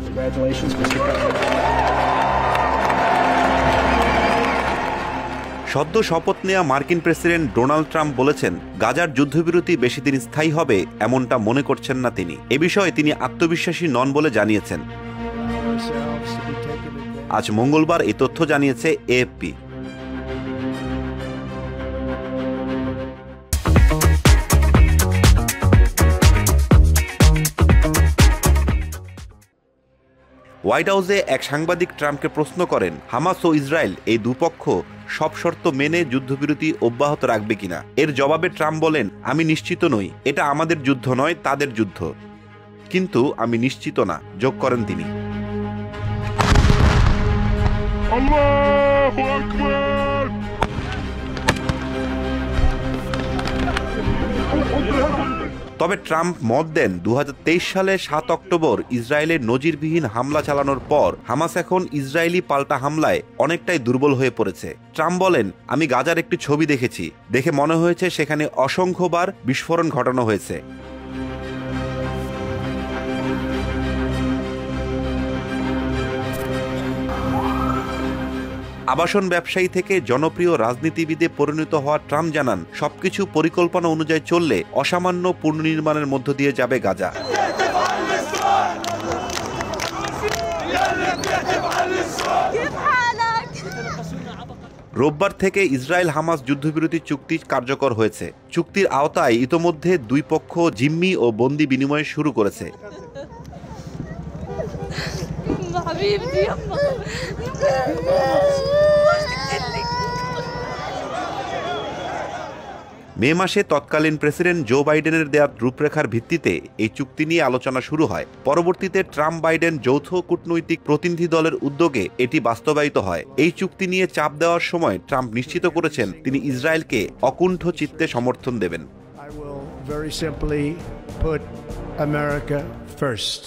Congratulations, Mr. President. সদ্য শপথ নেওয়া মার্কিন প্রেসিডেন্ট ডোনাল্ড ট্রাম্প বলেছেন, গাজার যুদ্ধবিরতি বেশি দিন স্থায়ী হবে এমনটা মনে করছেন না তিনি। এ বিষয়ে তিনি আত্মবিশ্বাসী নন বলে জানিয়েছেন। আজ মঙ্গলবার এই তথ্য জানিয়েছে এএফপি। হোয়াইট হাউসে এক সাংবাদিক ট্রাম্পকে প্রশ্ন করেন, হামাস ও ইসরায়েল এই দুপক্ষ সব শর্ত মেনে যুদ্ধবিরতি অব্যাহত রাখবে কিনা। এর জবাবে ট্রাম্প বলেন, আমি নিশ্চিত নই, এটা আমাদের যুদ্ধ নয়, তাদের যুদ্ধ। কিন্তু আমি নিশ্চিত না, যোগ করেন তিনি। আল্লাহু আকবার। তবে ট্রাম্প মত দেন 2023 সালে 7 অক্টোবর ইসরায়েলের নজিরবিহীন হামলা চালানোর পর হামাস এখন ইসরায়েলি পাল্টা হামলায় অনেকটাই দুর্বল হয়ে পড়েছে। ট্রাম্প বলেন, আমি গাজার একটি ছবি দেখেছি, দেখে মনে হয়েছে সেখানে অসংখ্যবার বিস্ফোরণ ঘটানো হয়েছে। আবাসন ব্যবসায়ী থেকে জনপ্রিয় রাজনীতিবিদে পরিণত হওয়া ট্রাম্প জানান, সবকিছু পরিকল্পনা অনুযায়ী চললে অসামান্য পুনর্নির্মাণের মধ্য দিয়ে যাবে গাজা। রোববার থেকে ইসরায়েল হামাস যুদ্ধবিরতি চুক্তি কার্যকর হয়েছে। চুক্তির আওতায় ইতোমধ্যে দুই পক্ষ জিম্মি ও বন্দি বিনিময় শুরু করেছে। মে মাসে তৎকালীন প্রেসিডেন্ট জো বাইডেনের দেয়া রূপরেখার ভিত্তিতে এই চুক্তি নিয়ে আলোচনা শুরু হয়। পরবর্তীতে ট্রাম্প বাইডেন যৌথ কূটনৈতিক প্রতিনিধি দলের উদ্যোগে এটি বাস্তবায়িত হয়। এই চুক্তি নিয়ে চাপ দেওয়ার সময় ট্রাম্প নিশ্চিত করেছেন তিনি ইসরায়েলকে অকুণ্ঠ চিত্তে সমর্থন দেবেন। I will very simply put America first.